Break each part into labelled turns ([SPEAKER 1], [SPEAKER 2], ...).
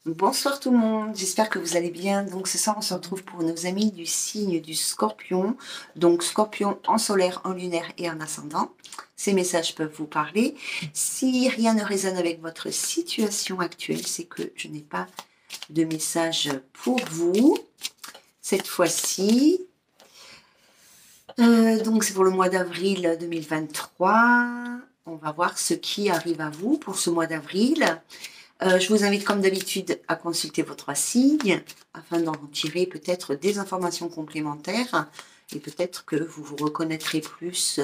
[SPEAKER 1] Bonsoir tout le monde, j'espère que vous allez bien. Donc ce soir on se retrouve pour nos amis du signe du Scorpion. Donc Scorpion en solaire, en lunaire et en ascendant. Ces messages peuvent vous parler. Si rien ne résonne avec votre situation actuelle, c'est que je n'ai pas de message pour vous. Cette fois-ci, donc c'est pour le mois d'avril 2023. On va voir ce qui arrive à vous pour ce mois d'avril. Je vous invite comme d'habitude à consulter votre signe afin d'en tirer peut-être des informations complémentaires et peut-être que vous reconnaîtrez plus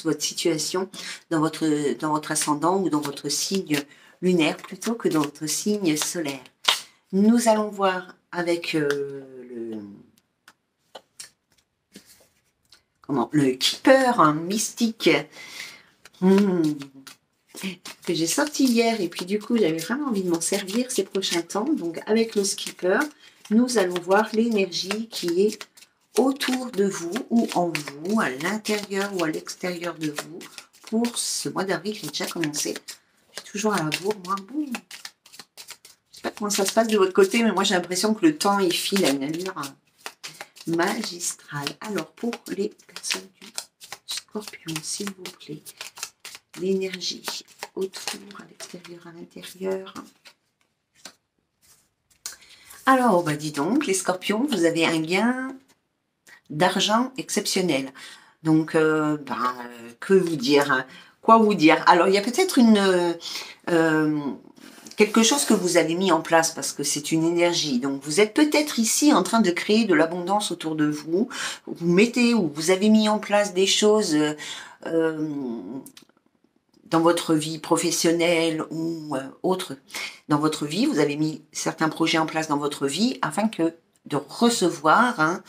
[SPEAKER 1] votre situation dans votre ascendant ou dans votre signe lunaire plutôt que dans votre signe solaire. Nous allons voir avec le Keeper mystique. Que j'ai sorti hier et puis du coup j'avais vraiment envie de m'en servir ces prochains temps. Donc avec le skipper, nous allons voir l'énergie qui est autour de vous ou en vous, à l'intérieur ou à l'extérieur de vous pour ce mois d'avril qui a déjà commencé. Je suis toujours à la bourre, moi. Boum. Je sais pas comment ça se passe de votre côté, mais moi j'ai l'impression que le temps il file à une allure magistrale. Alors pour les personnes du Scorpion, s'il vous plaît, l'énergie autour, à l'extérieur, à l'intérieur. Alors, bah dis donc, les Scorpions, vous avez un gain d'argent exceptionnel. Donc, que vous dire, hein? Quoi vous dire? Alors, il y a peut-être quelque chose que vous avez mis en place parce que c'est une énergie. Donc, vous êtes peut-être ici en train de créer de l'abondance autour de vous. Vous mettez ou vous avez mis en place des choses dans votre vie professionnelle ou autre, dans votre vie, vous avez mis certains projets en place dans votre vie afin de recevoir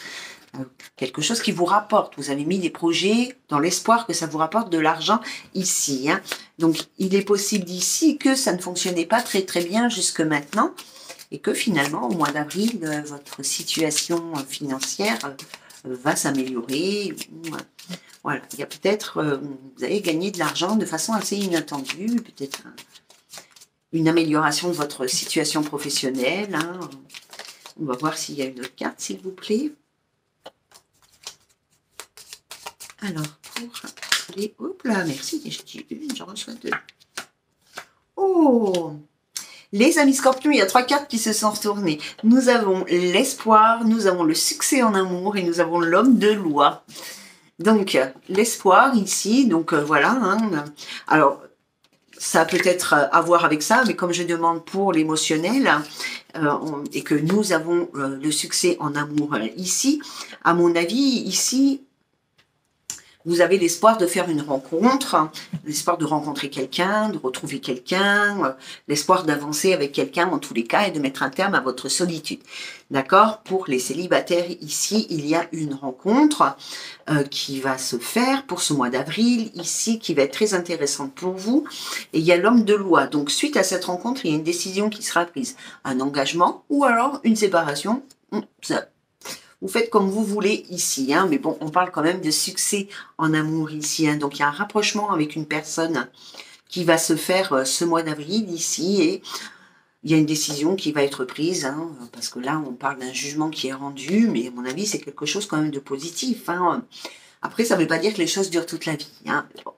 [SPEAKER 1] quelque chose qui vous rapporte. Vous avez mis des projets dans l'espoir que ça vous rapporte de l'argent ici. Donc, il est possible d'ici que ça ne fonctionnait pas très très bien jusque maintenant et que finalement, au mois d'avril, votre situation financière va s'améliorer. Voilà, il y a peut-être, vous allez gagner de l'argent de façon assez inattendue, peut-être une amélioration de votre situation professionnelle. On va voir s'il y a une autre carte, s'il vous plaît. Alors, pour les... Hop là, merci, je dis une, j'en reçois deux. Oh! Les amis Scorpions, il y a 3 cartes qui se sont retournées. Nous avons l'espoir, nous avons le succès en amour et nous avons l'homme de loi. Donc, l'espoir ici, donc voilà. Alors, ça a peut-être à voir avec ça, mais comme je demande pour l'émotionnel et que nous avons le succès en amour ici, à mon avis, ici, vous avez l'espoir de faire une rencontre, l'espoir de rencontrer quelqu'un, de retrouver quelqu'un, l'espoir d'avancer avec quelqu'un en tous les cas et de mettre un terme à votre solitude. D'accord? Pour les célibataires, ici, il y a une rencontre qui va se faire pour ce mois d'avril, ici, qui va être très intéressante pour vous. Et il y a l'homme de loi. Donc, suite à cette rencontre, il y a une décision qui sera prise. Un engagement ou alors une séparation. Vous faites comme vous voulez ici, mais bon, on parle quand même de succès en amour ici. Donc, il y a un rapprochement avec une personne qui va se faire ce mois d'avril ici et il y a une décision qui va être prise, parce que là, on parle d'un jugement qui est rendu, mais à mon avis, c'est quelque chose quand même de positif. Après, ça ne veut pas dire que les choses durent toute la vie. Bon.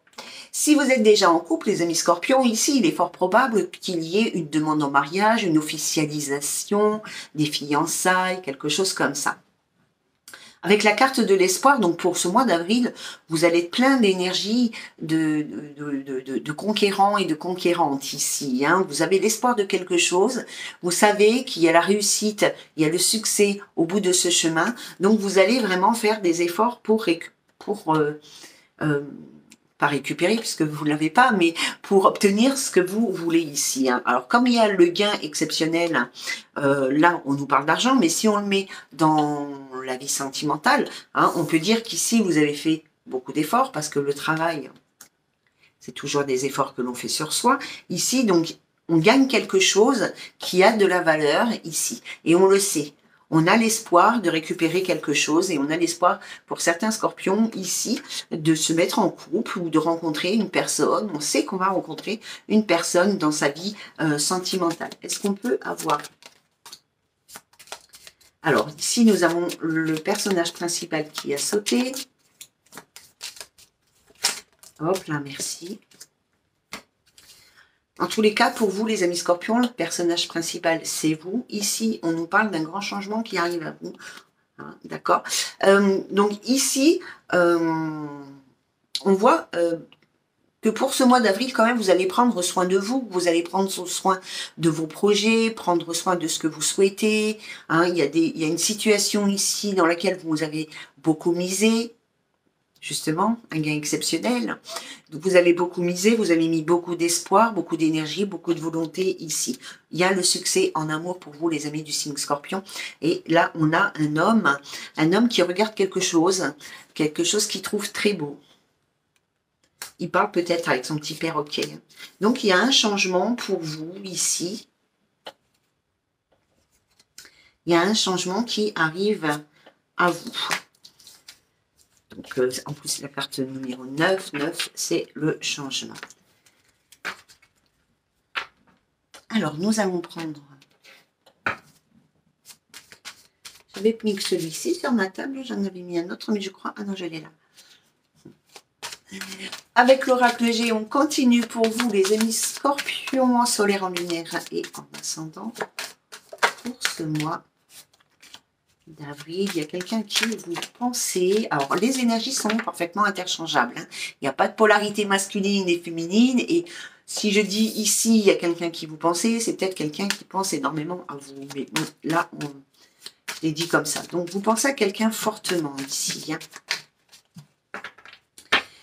[SPEAKER 1] Si vous êtes déjà en couple, les amis Scorpions, ici, il est fort probable qu'il y ait une demande en mariage, une officialisation, des fiançailles, quelque chose comme ça. Avec la carte de l'espoir, donc pour ce mois d'avril, vous allez être plein d'énergie de conquérants et de conquérantes ici. Vous avez l'espoir de quelque chose, vous savez qu'il y a la réussite, il y a le succès au bout de ce chemin, donc vous allez vraiment faire des efforts pas récupérer puisque vous ne l'avez pas, mais pour obtenir ce que vous voulez ici. Alors comme il y a le gain exceptionnel, là on nous parle d'argent, mais si on le met dans la vie sentimentale, on peut dire qu'ici vous avez fait beaucoup d'efforts parce que le travail, c'est toujours des efforts que l'on fait sur soi. Ici, donc, on gagne quelque chose qui a de la valeur ici. Et on le sait. On a l'espoir de récupérer quelque chose et on a l'espoir pour certains scorpions ici de se mettre en couple ou de rencontrer une personne. On sait qu'on va rencontrer une personne dans sa vie sentimentale. Est-ce qu'on peut avoir... Alors, ici, nous avons le personnage principal qui a sauté. Hop là, merci. En tous les cas, pour vous, les amis scorpions, le personnage principal, c'est vous. Ici, on nous parle d'un grand changement qui arrive à vous. Hein, d'accord. Donc ici, on voit que pour ce mois d'avril, quand même, vous allez prendre soin de vous. Vous allez prendre soin de vos projets, prendre soin de ce que vous souhaitez. Hein, il y a une situation ici dans laquelle vous avez beaucoup misé. Justement, un gain exceptionnel. Donc, vous avez beaucoup misé, vous avez mis beaucoup d'espoir, beaucoup d'énergie, beaucoup de volonté ici. Il y a le succès en amour pour vous, les amis du signe Scorpion. Et là, on a un homme qui regarde quelque chose qu'il trouve très beau. Il parle peut-être avec son petit perroquet. Donc, il y a un changement pour vous ici. Il y a un changement qui arrive à vous. Donc, en plus, la carte numéro 9, 9, c'est le changement. Alors, nous allons prendre... J'avais mis que celui-ci sur ma table, j'en avais mis un autre, mais je crois... Ah non, je l'ai là. Avec l'oracle G, on continue pour vous, les amis scorpions, en solaire, en lunaire et en ascendant. Pour ce mois d'avril, il y a quelqu'un qui vous pensez. Alors, les énergies sont parfaitement interchangeables. Hein. Il n'y a pas de polarité masculine et féminine. Et si je dis ici, il y a quelqu'un qui vous pensez, c'est peut-être quelqu'un qui pense énormément à vous. Mais bon, là, on les dit comme ça. Donc, vous pensez à quelqu'un fortement ici. Hein.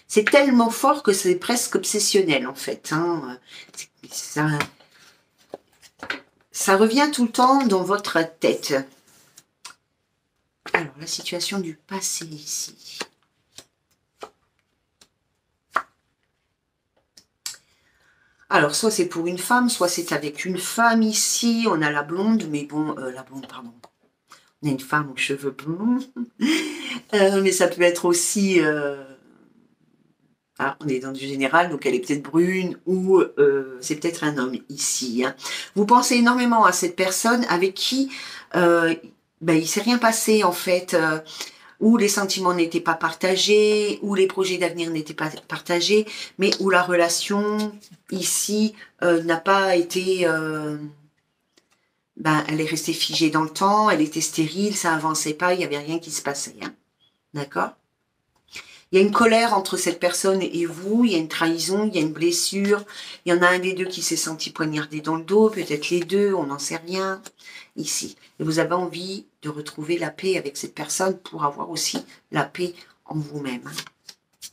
[SPEAKER 1] C'est tellement fort que c'est presque obsessionnel, en fait. Hein. Ça revient tout le temps dans votre tête. Alors, la situation du passé ici. Alors, soit c'est pour une femme, soit c'est avec une femme ici. On a la blonde, mais bon, la blonde, pardon. On a une femme aux cheveux blonds. Mais ça peut être aussi... Ah, on est dans du général, donc elle est peut-être brune ou c'est peut-être un homme ici. Hein. Vous pensez énormément à cette personne avec qui il ne s'est rien passé en fait, où les sentiments n'étaient pas partagés, où les projets d'avenir n'étaient pas partagés, mais où la relation ici n'a pas été... elle est restée figée dans le temps, elle était stérile, ça avançait pas, il n'y avait rien qui se passait. Hein. D'accord ? Il y a une colère entre cette personne et vous, il y a une trahison, il y a une blessure, il y en a un des deux qui s'est senti poignardé dans le dos, peut-être les deux, on n'en sait rien, ici. Et vous avez envie de retrouver la paix avec cette personne pour avoir aussi la paix en vous-même. Je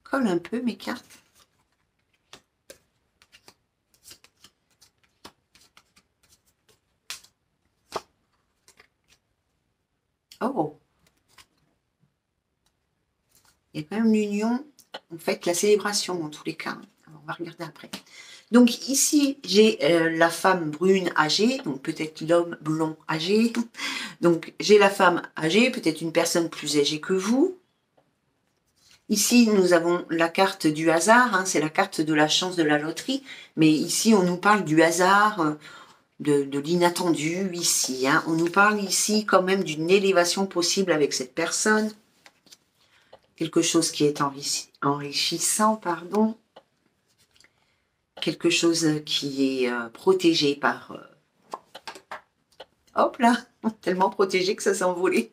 [SPEAKER 1] colle un peu mes cartes. Oh, il y a quand même l'union, en fait, la célébration dans tous les cas. Alors, on va regarder après. Donc ici, j'ai la femme brune âgée, donc peut-être l'homme blond âgé. Donc j'ai la femme âgée, peut-être une personne plus âgée que vous. Ici, nous avons la carte du hasard, hein, c'est la carte de la chance de la loterie. Mais ici, on nous parle du hasard, de l'inattendu ici. Hein. On nous parle ici quand même d'une élévation possible avec cette personne. Quelque chose qui est enrichissant, pardon. Quelque chose qui est protégé par... hop là, tellement protégé que ça s'est envolé.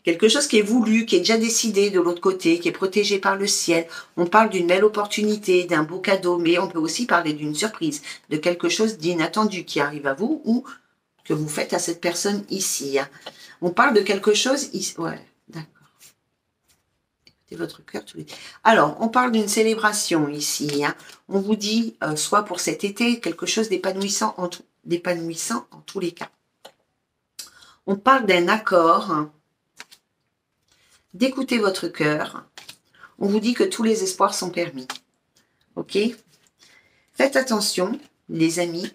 [SPEAKER 1] Quelque chose qui est voulu, qui est déjà décidé de l'autre côté, qui est protégé par le ciel. On parle d'une belle opportunité, d'un beau cadeau, mais on peut aussi parler d'une surprise, de quelque chose d'inattendu qui arrive à vous ou que vous faites à cette personne ici. Hein. On parle de quelque chose ici. Ouais, d'accord. Écoutez votre cœur tous les... Alors, on parle d'une célébration ici. Hein. On vous dit, soit pour cet été, quelque chose d'épanouissant en tous les cas. On parle d'un accord. Hein. D'écouter votre cœur. On vous dit que tous les espoirs sont permis. Ok? Faites attention, les amis.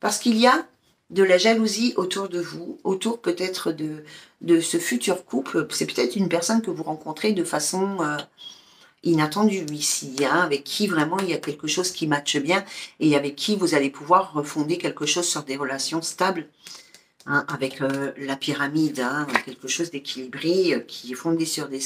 [SPEAKER 1] Parce qu'il y a de la jalousie autour de vous, autour peut-être de ce futur couple. C'est peut-être une personne que vous rencontrez de façon inattendue ici, hein, avec qui vraiment il y a quelque chose qui matche bien et avec qui vous allez pouvoir refonder quelque chose sur des relations stables, hein, avec la pyramide, hein, quelque chose d'équilibré qui est fondé sur des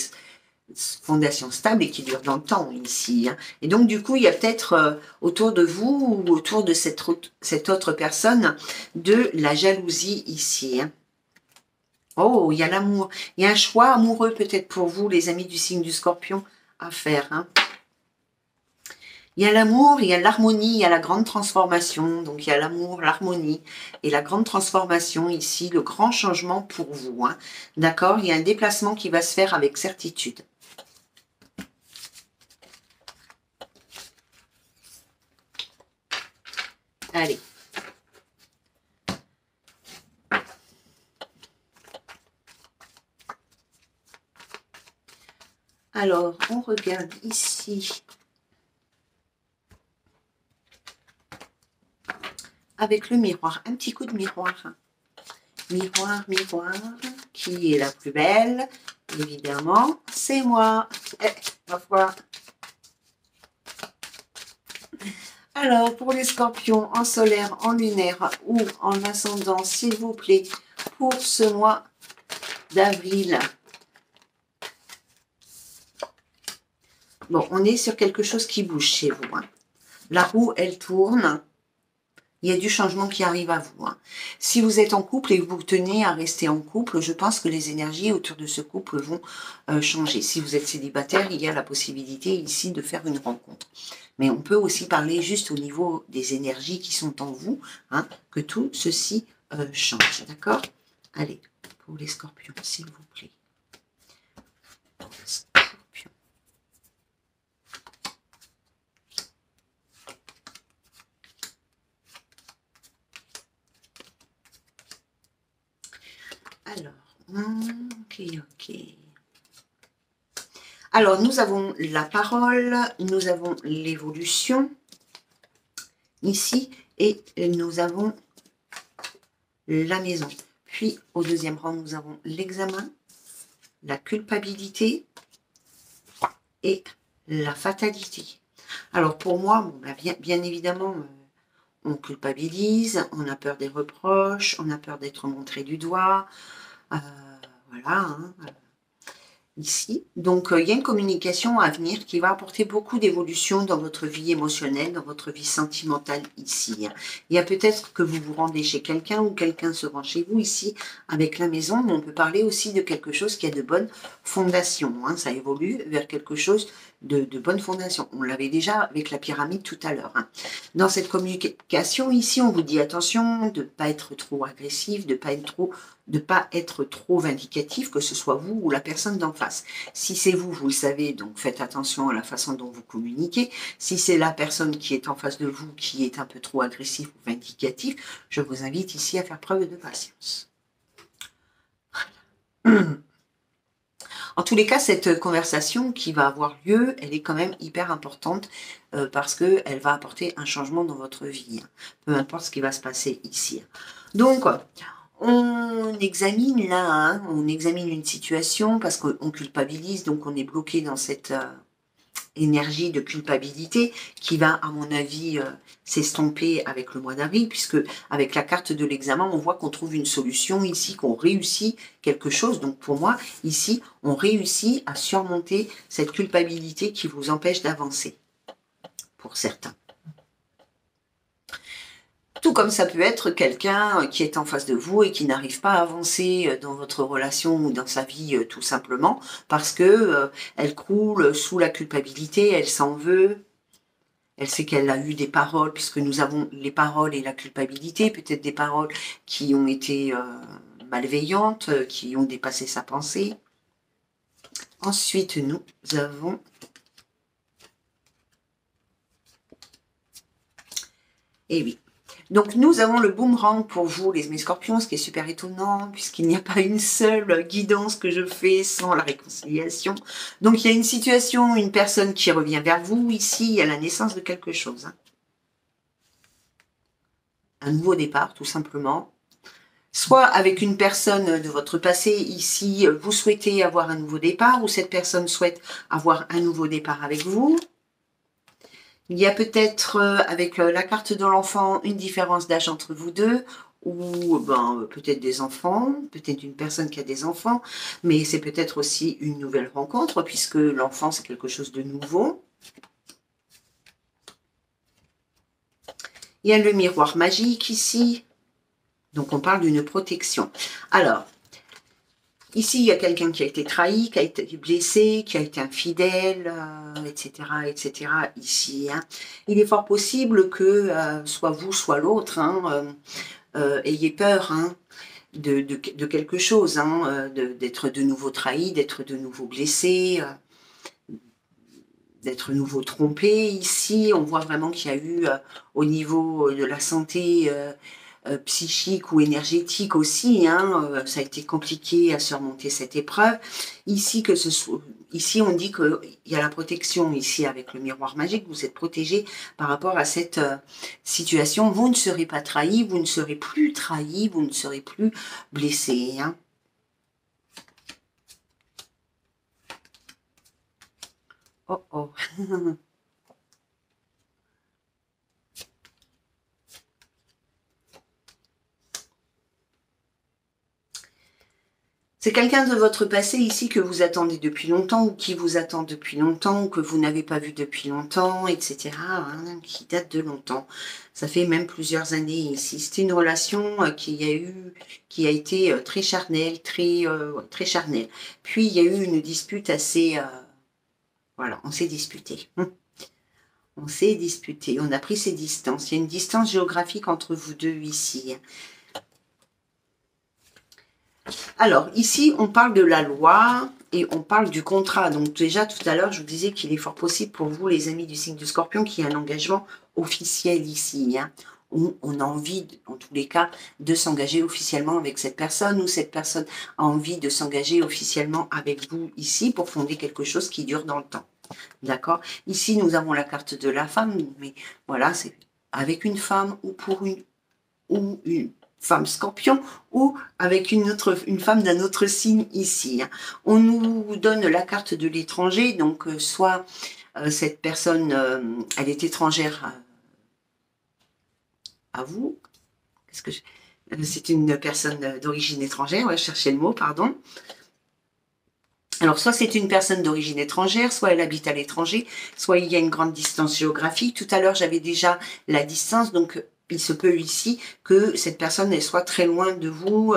[SPEAKER 1] fondation stable et qui dure dans le temps ici. Hein. Et donc, du coup, il y a peut-être autour de vous ou autour de cette autre personne de la jalousie ici. Hein. Oh, il y a l'amour. Il y a un choix amoureux peut-être pour vous, les amis du signe du Scorpion, à faire. Hein. Il y a l'amour, il y a l'harmonie, il y a la grande transformation. Donc, il y a l'amour, l'harmonie et la grande transformation ici, le grand changement pour vous. Hein. D'accord? Il y a un déplacement qui va se faire avec certitude. Allez. Alors, on regarde ici. Avec le miroir, un petit coup de miroir. Miroir, miroir, qui est la plus belle? Évidemment, c'est moi. Ma foi. Alors, pour les scorpions, en solaire, en lunaire ou en ascendant, s'il vous plaît, pour ce mois d'avril. Bon, on est sur quelque chose qui bouge chez vous. Hein. La roue, elle tourne. Il y a du changement qui arrive à vous. Hein. Si vous êtes en couple et que vous tenez à rester en couple, je pense que les énergies autour de ce couple vont changer. Si vous êtes célibataire, il y a la possibilité ici de faire une rencontre. Mais on peut aussi parler juste au niveau des énergies qui sont en vous, hein, que tout ceci change. D'accord? Allez, pour les scorpions, s'il vous plaît. Scorpions. Alors, ok. Alors, nous avons la parole, nous avons l'évolution ici, et nous avons la maison. Puis, au deuxième rang, nous avons l'examen, la culpabilité et la fatalité. Alors, pour moi, bon, bien évidemment, on culpabilise, on a peur des reproches, on a peur d'être montré du doigt, voilà, hein, ici. Donc, il y a une communication à venir qui va apporter beaucoup d'évolution dans votre vie émotionnelle, dans votre vie sentimentale ici. Il y a peut-être que vous vous rendez chez quelqu'un ou quelqu'un se rend chez vous ici avec la maison, mais on peut parler aussi de quelque chose qui a de bonnes fondations. Hein. Ça évolue vers quelque chose de bonnes fondations. On l'avait déjà avec la pyramide tout à l'heure. Hein. Dans cette communication ici, on vous dit attention de ne pas être trop agressif, de ne pas être trop vindicatif, que ce soit vous ou la personne d'en face. Si c'est vous, vous le savez, donc faites attention à la façon dont vous communiquez. Si c'est la personne qui est en face de vous qui est un peu trop agressif ou vindicatif, je vous invite ici à faire preuve de patience. Voilà. En tous les cas, cette conversation qui va avoir lieu, elle est quand même hyper importante parce qu'elle va apporter un changement dans votre vie, hein, peu importe ce qui va se passer ici. Donc, on examine là, hein, on examine une situation parce qu'on culpabilise, donc on est bloqué dans cette énergie de culpabilité qui va, à mon avis, s'estomper avec le mois d'avril, puisque avec la carte de l'examen, on voit qu'on trouve une solution ici, qu'on réussit quelque chose. Donc pour moi, ici, on réussit à surmonter cette culpabilité qui vous empêche d'avancer, pour certains. Tout comme ça peut être quelqu'un qui est en face de vous et qui n'arrive pas à avancer dans votre relation ou dans sa vie tout simplement parce que elle croule sous la culpabilité, elle s'en veut, elle sait qu'elle a eu des paroles, puisque nous avons les paroles et la culpabilité, peut-être des paroles qui ont été malveillantes, qui ont dépassé sa pensée. Ensuite, nous avons oui. Donc, nous avons le boomerang pour vous, mes scorpions, ce qui est super étonnant, puisqu'il n'y a pas une seule guidance que je fais sans la réconciliation. Donc, il y a une situation, une personne qui revient vers vous, ici, à la naissance de quelque chose. Hein. un nouveau départ, tout simplement. Soit avec une personne de votre passé, ici, vous souhaitez avoir un nouveau départ, ou cette personne souhaite avoir un nouveau départ avec vous. Il y a peut-être, avec la carte de l'enfant, une différence d'âge entre vous deux, ou ben, peut-être des enfants, peut-être une personne qui a des enfants, mais c'est peut-être aussi une nouvelle rencontre, puisque l'enfant, c'est quelque chose de nouveau. Il y a le miroir magique ici, donc on parle d'une protection. Alors, ici, il y a quelqu'un qui a été trahi, qui a été blessé, qui a été infidèle, etc., etc. Ici, hein. Il est fort possible que soit vous, soit l'autre, hein, ayez peur, hein, de quelque chose, hein, d'être de nouveau trahi, d'être de nouveau blessé, d'être de nouveau trompé. Ici, on voit vraiment qu'il y a eu, au niveau de la santé, psychique ou énergétique aussi, hein, ça a été compliqué à surmonter cette épreuve. Ici, ici on dit qu'il y a la protection ici avec le miroir magique, vous êtes protégé par rapport à cette situation. Vous ne serez pas trahi, vous ne serez plus trahi, vous ne serez plus blessé. Hein. Oh oh. C'est quelqu'un de votre passé ici que vous attendez depuis longtemps, ou qui vous attend depuis longtemps, ou que vous n'avez pas vu depuis longtemps, etc., hein, qui date de longtemps. Ça fait même plusieurs années ici. C'est une relation qui a été très charnelle, très charnelle. Puis il y a eu une dispute assez... voilà, on s'est disputé. On s'est disputé, on a pris ses distances. Il y a une distance géographique entre vous deux ici. Alors, ici, on parle de la loi et on parle du contrat. Donc, déjà, tout à l'heure, je vous disais qu'il est fort possible pour vous, les amis du signe du Scorpion, qu'il y ait un engagement officiel ici. Hein. On a envie, en tous les cas, de s'engager officiellement avec cette personne, ou cette personne a envie de s'engager officiellement avec vous ici pour fonder quelque chose qui dure dans le temps. D'accord? Ici, nous avons la carte de la femme, mais voilà, c'est avec une femme ou pour une femme scorpion, ou avec une femme d'un autre signe ici. On nous donne la carte de l'étranger, donc soit cette personne, elle est étrangère à vous. C'est une personne d'origine étrangère, ouais, je cherchais le mot, pardon. Alors, soit c'est une personne d'origine étrangère, soit elle habite à l'étranger, soit il y a une grande distance géographique. Tout à l'heure, j'avais déjà la distance, donc il se peut ici que cette personne elle soit très loin de vous,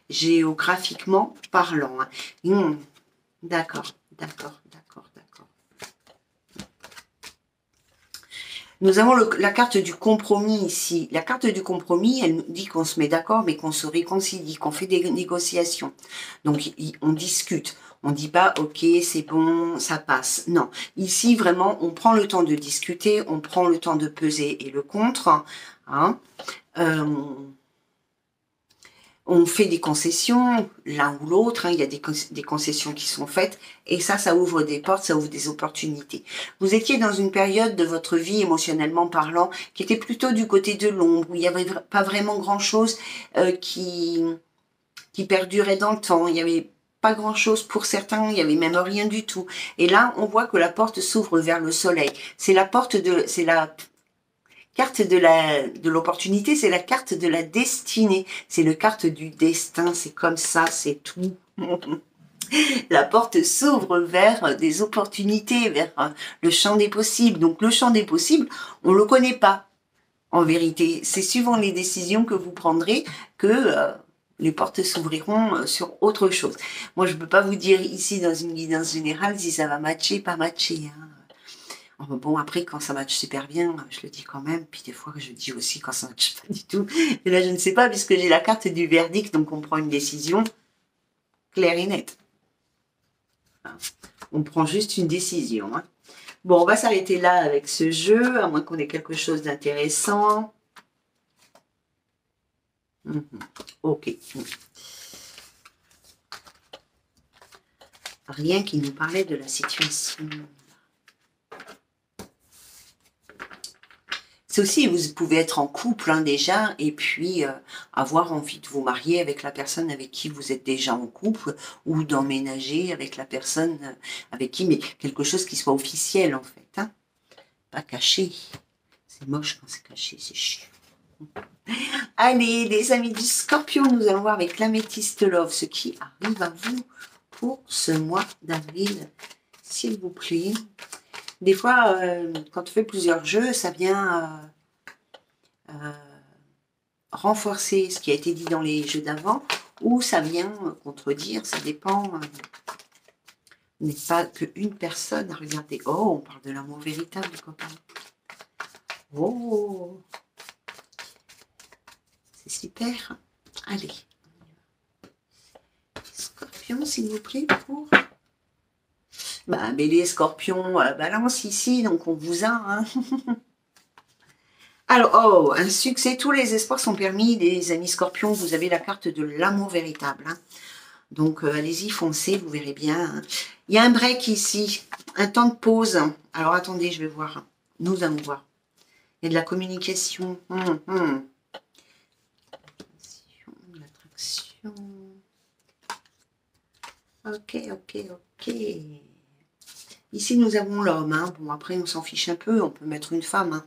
[SPEAKER 1] géographiquement parlant. Hein. D'accord, d'accord, d'accord, d'accord. Nous avons la carte du compromis ici. La carte du compromis, elle nous dit qu'on se met d'accord, mais qu'on se réconcilie, qu'on fait des négociations. Donc, on discute. On ne dit pas, ok, c'est bon, ça passe. Non. Ici, vraiment, on prend le temps de discuter, on prend le temps de peser et le contre. Hein. On fait des concessions, l'un ou l'autre, hein, il y a des concessions qui sont faites, et ça ouvre des portes, ça ouvre des opportunités. Vous étiez dans une période de votre vie, émotionnellement parlant, qui était plutôt du côté de l'ombre, où il n'y avait pas vraiment grand-chose qui perdurait dans le temps, il n'y avait pas grand-chose pour certains, il n'y avait même rien du tout. Et là, on voit que la porte s'ouvre vers le soleil. C'est la carte de l'opportunité, c'est la carte de la destinée, c'est le carte du destin, c'est comme ça, c'est tout. La porte s'ouvre vers des opportunités, vers le champ des possibles. Donc le champ des possibles, on ne le connaît pas en vérité. C'est suivant les décisions que vous prendrez que les portes s'ouvriront sur autre chose. Moi, je ne peux pas vous dire ici dans une guidance générale si ça va matcher, pas matcher. Hein. Bon, après, quand ça matche super bien, je le dis quand même. Puis des fois, je dis aussi quand ça matche pas du tout. Et là, je ne sais pas, puisque j'ai la carte du verdict, donc on prend une décision claire et nette. On prend juste une décision. Hein. Bon, on va s'arrêter là avec ce jeu, à moins qu'on ait quelque chose d'intéressant. Ok. Rien qui nous parlait de la situation. C'est aussi, vous pouvez être en couple hein, déjà, et puis avoir envie de vous marier avec la personne avec qui vous êtes déjà en couple, ou d'emménager avec la personne avec qui, mais quelque chose qui soit officiel en fait, hein, pas caché. C'est moche quand c'est caché, c'est chiant. Allez, les amis du Scorpion, nous allons voir avec l'améthyste love ce qui arrive à vous pour ce mois d'avril, s'il vous plaît. Des fois, quand on fait plusieurs jeux, ça vient renforcer ce qui a été dit dans les jeux d'avant, ou ça vient contredire, ça dépend. Vous n'êtes pas qu'une personne à regarder. Oh, on parle de l'amour véritable, les copains. Oh, c'est super. Allez. Scorpion, s'il vous plaît, pour... Bah, Bélier, Scorpion, Balance ici, donc on vous a. Hein. Alors, oh, un succès, tous les espoirs sont permis, les amis Scorpions, vous avez la carte de l'amour véritable. Hein. Donc, allez-y, foncez, vous verrez bien. Hein. Il y a un break ici, un temps de pause. Alors, attendez, je vais voir. Nous allons voir. Il y a de la communication. L'attraction. Ok, ok, ok. Ici, nous avons l'homme. Hein. Bon, après, on s'en fiche un peu. On peut mettre une femme. Hein.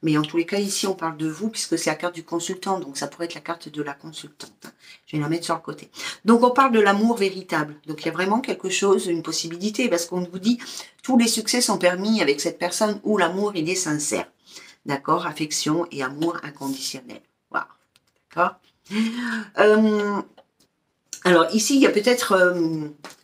[SPEAKER 1] Mais en tous les cas, ici, on parle de vous, puisque c'est la carte du consultant. Donc, ça pourrait être la carte de la consultante. Hein. Je vais la mettre sur le côté. Donc, on parle de l'amour véritable. Donc, il y a vraiment quelque chose, une possibilité, parce qu'on vous dit, tous les succès sont permis avec cette personne où l'amour, il est sincère. D'accord? Affection et amour inconditionnel. Voilà. D'accord? Alors, ici, il y a peut-être...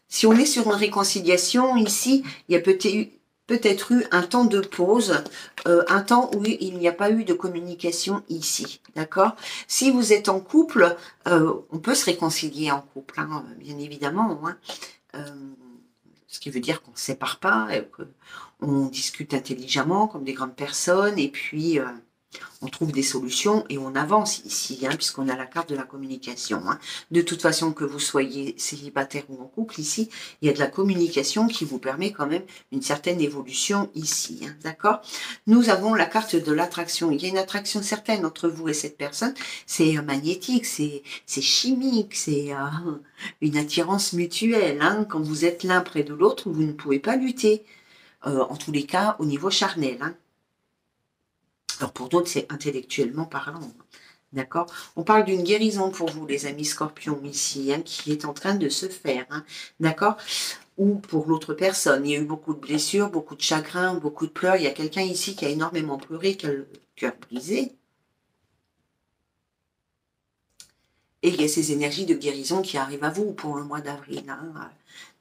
[SPEAKER 1] si on est sur une réconciliation, ici, il y a peut-être eu un temps de pause, un temps où il n'y a pas eu de communication ici, d'accord? Si vous êtes en couple, on peut se réconcilier en couple, hein, bien évidemment, hein, ce qui veut dire qu'on ne se sépare pas, qu'on discute intelligemment comme des grandes personnes, et puis on trouve des solutions et on avance ici, hein, puisqu'on a la carte de la communication. Hein. De toute façon, que vous soyez célibataire ou en couple, ici, il y a de la communication qui vous permet quand même une certaine évolution ici. Hein, d'accord? Nous avons la carte de l'attraction. Il y a une attraction certaine entre vous et cette personne. C'est magnétique, c'est chimique, c'est une attirance mutuelle. Hein. Quand vous êtes l'un près de l'autre, vous ne pouvez pas lutter. En tous les cas, au niveau charnel. Hein. Alors pour d'autres, c'est intellectuellement parlant. D'accord? On parle d'une guérison pour vous, les amis Scorpions, ici, hein, qui est en train de se faire. Hein, d'accord? Ou pour l'autre personne. Il y a eu beaucoup de blessures, beaucoup de chagrin, beaucoup de pleurs. Il y a quelqu'un ici qui a énormément pleuré, qui a le cœur brisé. Et il y a ces énergies de guérison qui arrivent à vous pour le mois d'avril. Hein,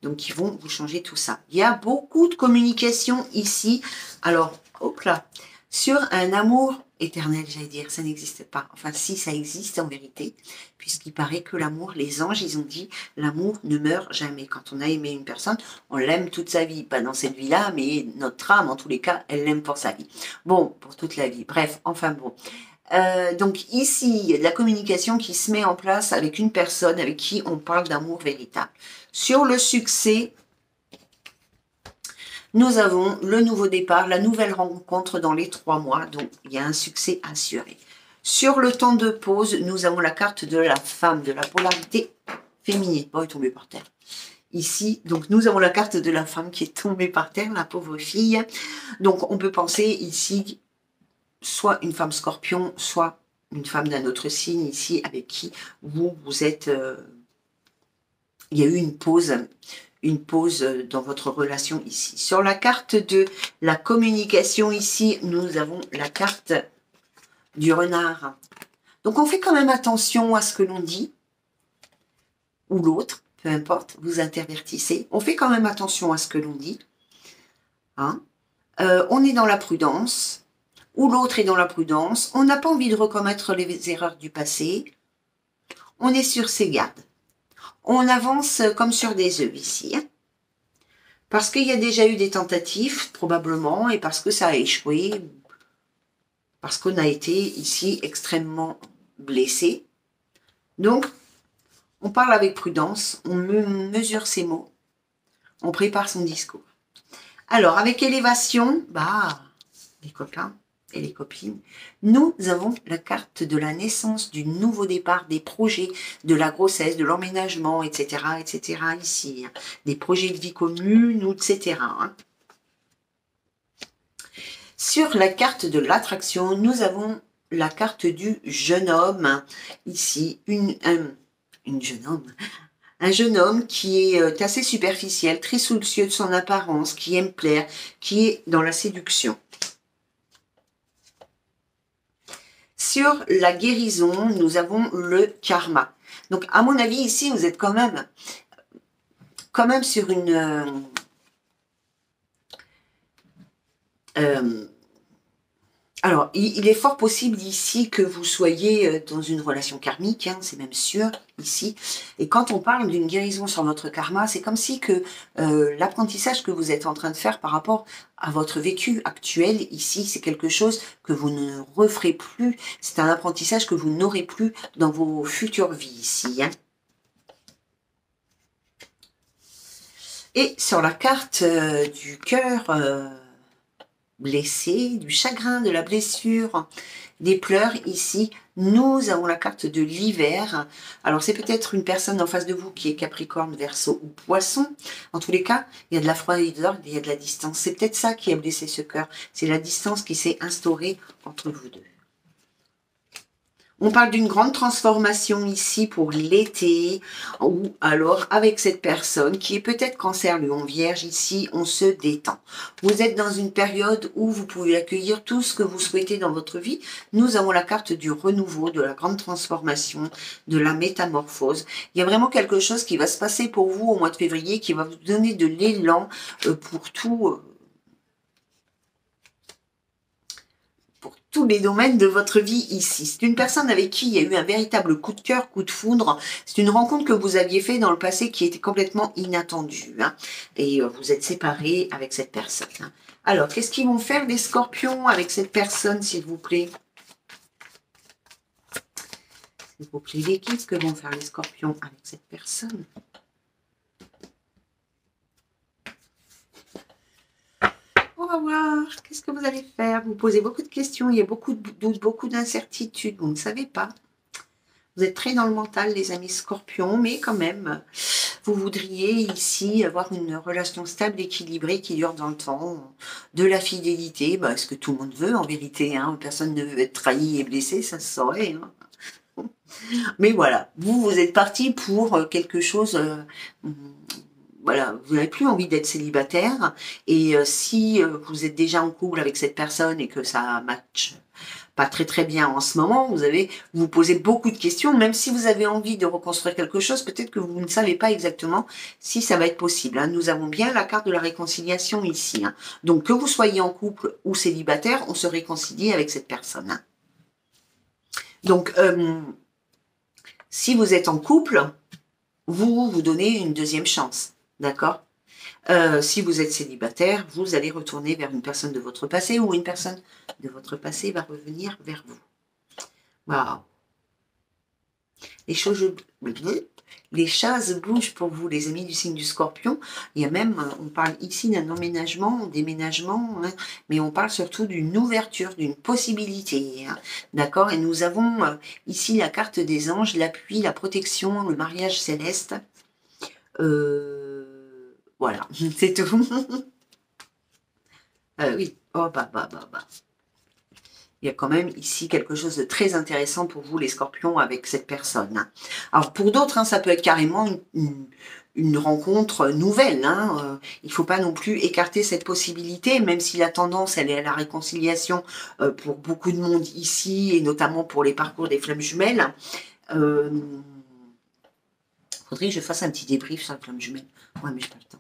[SPEAKER 1] donc, qui vont vous changer tout ça. Il y a beaucoup de communication ici. Alors, hop là. Sur un amour éternel, j'allais dire, ça n'existe pas. Enfin, si, ça existe en vérité, puisqu'il paraît que l'amour, les anges, ils ont dit, l'amour ne meurt jamais. Quand on a aimé une personne, on l'aime toute sa vie. Pas dans cette vie-là, mais notre âme, en tous les cas, elle l'aime pour sa vie. Bon, pour toute la vie. Bref, enfin bon. Donc ici, il y a de la communication qui se met en place avec une personne avec qui on parle d'amour véritable. Sur le succès, nous avons le nouveau départ, la nouvelle rencontre dans les 3 mois. Donc, il y a un succès assuré. Sur le temps de pause, nous avons la carte de la femme, de la polarité féminine. Oh, elle est tombée par terre. Ici, donc nous avons la carte de la femme qui est tombée par terre, la pauvre fille. Donc, on peut penser ici, soit une femme scorpion, soit une femme d'un autre signe ici, avec qui vous êtes... il y a eu une pause dans votre relation ici. Sur la carte de la communication ici, nous avons la carte du renard. Donc on fait quand même attention à ce que l'on dit, ou l'autre, peu importe, vous intervertissez. On fait quand même attention à ce que l'on dit. Hein. On est dans la prudence, ou l'autre est dans la prudence. On n'a pas envie de recommettre les erreurs du passé. On est sur ses gardes. On avance comme sur des œufs ici. Hein. Parce qu'il y a déjà eu des tentatives, probablement, et parce que ça a échoué, parce qu'on a été ici extrêmement blessé. Donc, on parle avec prudence, on mesure ses mots, on prépare son discours. Alors, avec élévation, bah, les copains, et les copines. Nous avons la carte de la naissance, du nouveau départ, des projets, de la grossesse, de l'emménagement, etc., etc., ici. Hein. Des projets de vie commune, etc. Hein. Sur la carte de l'attraction, nous avons la carte du jeune homme, ici, un jeune homme qui est assez superficiel, très soucieux de son apparence, qui aime plaire, qui est dans la séduction. Sur la guérison, nous avons le karma. Donc, à mon avis, ici, vous êtes quand même sur une... alors, il est fort possible ici que vous soyez dans une relation karmique, hein, c'est même sûr, ici. Et quand on parle d'une guérison sur votre karma, c'est comme si que l'apprentissage que vous êtes en train de faire par rapport à votre vécu actuel, ici, c'est quelque chose que vous ne referez plus. C'est un apprentissage que vous n'aurez plus dans vos futures vies, ici. Hein. Et sur la carte du cœur... blessé, du chagrin, de la blessure, des pleurs, ici, nous avons la carte de l'hiver. Alors, c'est peut-être une personne en face de vous qui est Capricorne, Verseau ou Poisson. En tous les cas, il y a de la froideur, il y a de la distance. C'est peut-être ça qui a blessé ce cœur. C'est la distance qui s'est instaurée entre vous deux. On parle d'une grande transformation ici pour l'été, ou alors avec cette personne qui est peut-être Cancer, Lion, Vierge, ici on se détend. Vous êtes dans une période où vous pouvez accueillir tout ce que vous souhaitez dans votre vie. Nous avons la carte du renouveau, de la grande transformation, de la métamorphose. Il y a vraiment quelque chose qui va se passer pour vous au mois de février, qui va vous donner de l'élan pour tout... tous les domaines de votre vie ici. C'est une personne avec qui il y a eu un véritable coup de cœur, coup de foudre. C'est une rencontre que vous aviez fait dans le passé qui était complètement inattendue. Hein, et vous êtes séparés avec cette personne. Hein. Alors, qu'est-ce qu'ils vont faire les scorpions avec cette personne, s'il vous plaît? S'il vous plaît, l'équipe, que vont faire les scorpions avec cette personne? On va voir, qu'est-ce que vous allez faire? Vous posez beaucoup de questions, il y a beaucoup de doutes, beaucoup d'incertitudes, vous ne savez pas. Vous êtes très dans le mental, les amis scorpions, mais quand même, vous voudriez ici avoir une relation stable, équilibrée, qui dure dans le temps, de la fidélité, bah, ce que tout le monde veut en vérité, hein. Personne ne veut être trahi et blessé, ça se saurait. Hein. Mais voilà, vous êtes parti pour quelque chose... voilà, vous n'avez plus envie d'être célibataire et si vous êtes déjà en couple avec cette personne et que ça match pas très bien en ce moment, vous posez beaucoup de questions, même si vous avez envie de reconstruire quelque chose, peut-être que vous ne savez pas exactement si ça va être possible. Hein. Nous avons bien la carte de la réconciliation ici. Hein. Donc que vous soyez en couple ou célibataire, on se réconcilie avec cette personne. Hein. Donc si vous êtes en couple, vous donnez une deuxième chance. D'accord? Si vous êtes célibataire, vous allez retourner vers une personne de votre passé ou une personne de votre passé va revenir vers vous. Waouh! Les choses bougent pour vous, les amis du signe du Scorpion. Il y a même, on parle ici d'un emménagement, déménagement, hein, mais on parle surtout d'une ouverture, d'une possibilité. Hein, d'accord? Et nous avons ici la carte des anges, l'appui, la protection, le mariage céleste. Voilà, c'est tout. Oui, oh bah. Il y a quand même ici quelque chose de très intéressant pour vous, les scorpions, avec cette personne. Alors, pour d'autres, hein, ça peut être carrément une rencontre nouvelle. Hein. Il ne faut pas non plus écarter cette possibilité, même si la tendance, elle est à la réconciliation pour beaucoup de monde ici, et notamment pour les parcours des flammes jumelles. Faudrait que je fasse un petit débrief sur les flammes jumelles. Ouais, mais je n'ai pas le temps.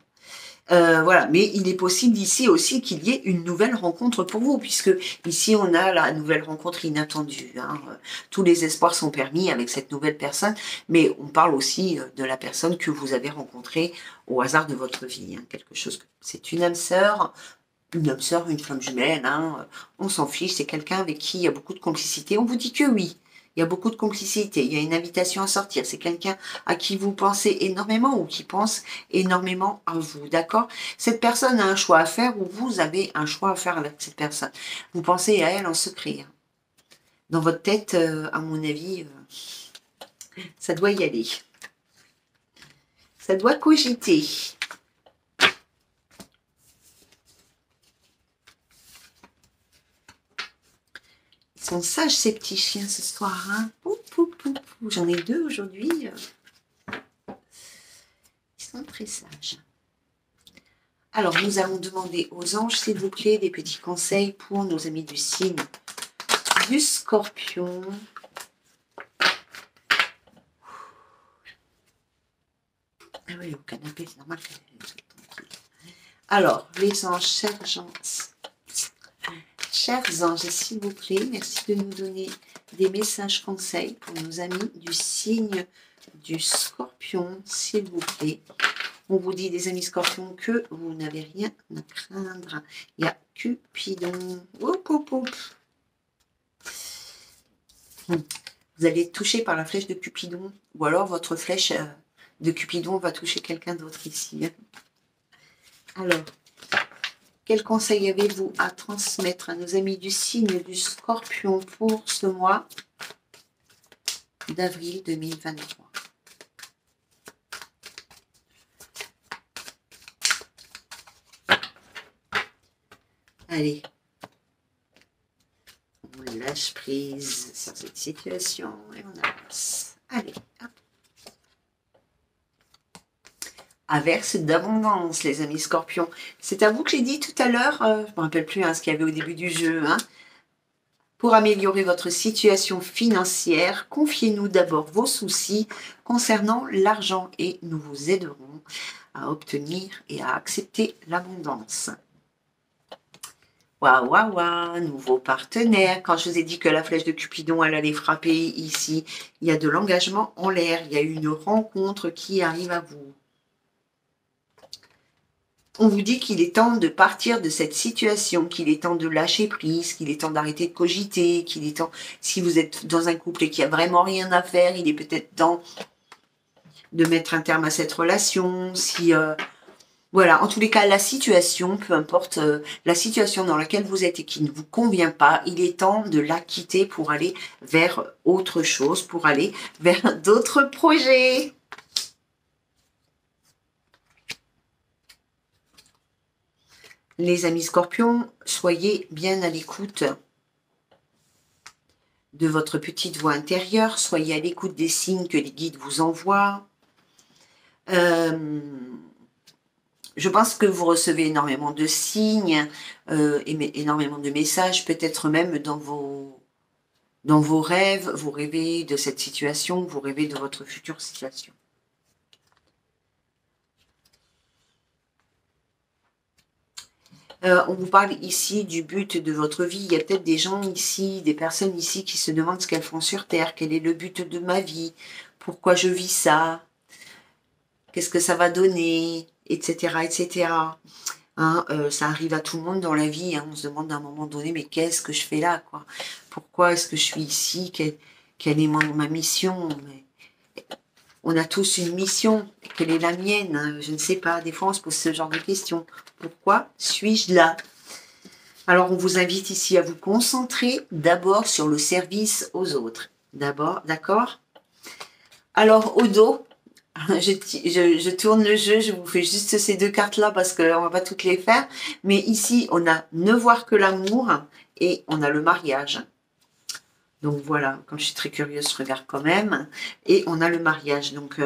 [SPEAKER 1] Voilà, mais il est possible ici aussi qu'il y ait une nouvelle rencontre pour vous, puisque ici on a la nouvelle rencontre inattendue. Hein. Tous les espoirs sont permis avec cette nouvelle personne, mais on parle aussi de la personne que vous avez rencontrée au hasard de votre vie. Hein. Quelque chose, c'est une âme sœur, une flamme jumelle, hein. On s'en fiche, c'est quelqu'un avec qui il y a beaucoup de complicité. On vous dit que oui. Il y a beaucoup de complicité, il y a une invitation à sortir. C'est quelqu'un à qui vous pensez énormément ou qui pense énormément à vous, d'accord? Cette personne a un choix à faire ou vous avez un choix à faire avec cette personne. Vous pensez à elle en secret. Hein. Dans votre tête, à mon avis, ça doit y aller. Ça doit cogiter. Ils sont sages ces petits chiens ce soir. Hein. J'en ai 2 aujourd'hui. Ils sont très sages. Alors, nous allons demander aux anges, s'il vous plaît, des petits conseils pour nos amis du signe du Scorpion. Ah oui, au canapé, c'est normal qu'elle soit tranquille. Alors, les anges, chers anges, s'il vous plaît, merci de nous donner des messages conseils pour nos amis du signe du Scorpion, s'il vous plaît. On vous dit, des amis Scorpions, que vous n'avez rien à craindre. Il y a Cupidon. Vous allez être touché par la flèche de Cupidon, ou alors votre flèche de Cupidon va toucher quelqu'un d'autre ici. Alors, quel conseil avez-vous à transmettre à nos amis du signe du Scorpion pour ce mois d'avril 2023? Allez, on lâche prise sur cette situation et on avance. Allez, hop. Averse d'abondance, les amis Scorpions. C'est à vous que j'ai dit tout à l'heure, je ne me rappelle plus ce qu'il y avait au début du jeu. Hein. Pour améliorer votre situation financière, confiez-nous d'abord vos soucis concernant l'argent et nous vous aiderons à obtenir et à accepter l'abondance. Waouh, waouh, waouh, nouveau partenaire. Quand je vous ai dit que la flèche de Cupidon, elle allait frapper ici, il y a de l'engagement en l'air, il y a une rencontre qui arrive à vous. On vous dit qu'il est temps de partir de cette situation, qu'il est temps de lâcher prise, qu'il est temps d'arrêter de cogiter, qu'il est temps, si vous êtes dans un couple et qu'il n'y a vraiment rien à faire, il est peut-être temps de mettre un terme à cette relation. Si, voilà, en tous les cas, la situation, peu importe la situation dans laquelle vous êtes et qui ne vous convient pas, il est temps de la quitter pour aller vers autre chose, pour aller vers d'autres projets. Les amis Scorpions, soyez bien à l'écoute de votre petite voix intérieure, soyez à l'écoute des signes que les guides vous envoient. Je pense que vous recevez énormément de signes, énormément de messages, peut-être même dans vos rêves, vous rêvez de cette situation, vous rêvez de votre future situation. On vous parle ici du but de votre vie. Il y a peut-être des gens ici, des personnes ici qui se demandent ce qu'elles font sur Terre. Quel est le but de ma vie? Pourquoi je vis ça? Qu'est-ce que ça va donner? Etc. etc. Hein, ça arrive à tout le monde dans la vie. Hein. On se demande à un moment donné, mais qu'est-ce que je fais là, quoi? Pourquoi est-ce que je suis ici? Quelle est ma mission? On a tous une mission. Quelle est la mienne? Je ne sais pas. Des fois, on se pose ce genre de questions. Pourquoi suis-je là? Alors, on vous invite ici à vous concentrer d'abord sur le service aux autres. D'abord, d'accord? Alors, au dos, je tourne le jeu. Je vous fais juste ces 2 cartes-là parce qu'on ne va pas toutes les faire. Mais ici, on a ne voir que l'amour et on a le mariage. Donc voilà, comme je suis très curieuse, je regarde quand même. Et on a le mariage. Donc,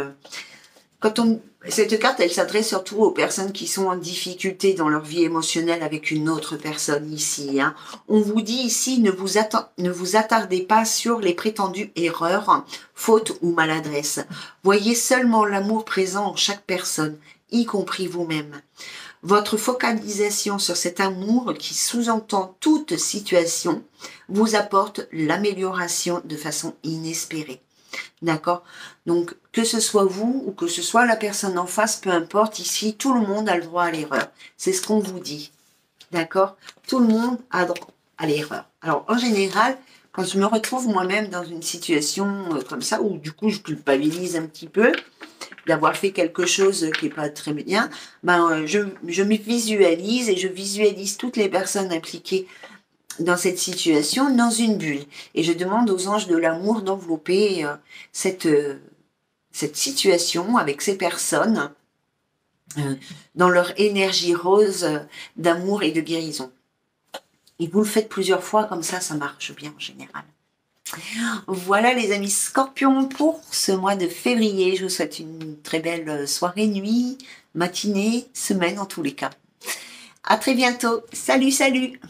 [SPEAKER 1] cette carte, elle s'adresse surtout aux personnes qui sont en difficulté dans leur vie émotionnelle avec une autre personne ici. Hein. On vous dit ici, ne vous attardez pas sur les prétendues erreurs, fautes ou maladresses. Voyez seulement l'amour présent en chaque personne, y compris vous-même. Votre focalisation sur cet amour qui sous-entend toute situation vous apporte l'amélioration de façon inespérée. D'accord? Donc, que ce soit vous ou que ce soit la personne en face, peu importe, ici, tout le monde a le droit à l'erreur. C'est ce qu'on vous dit. D'accord? Tout le monde a droit à l'erreur. Alors, en général, quand je me retrouve moi-même dans une situation comme ça, où du coup je culpabilise un petit peu d'avoir fait quelque chose qui n'est pas très bien, ben, je me visualise et je visualise toutes les personnes impliquées dans cette situation dans une bulle. Et je demande aux anges de l'amour d'envelopper cette situation avec ces personnes dans leur énergie rose d'amour et de guérison. Et vous le faites plusieurs fois, comme ça marche bien en général. Voilà les amis scorpions pour ce mois de février. Je vous souhaite une très belle soirée, nuit, matinée, semaine en tous les cas. À très bientôt. Salut, salut!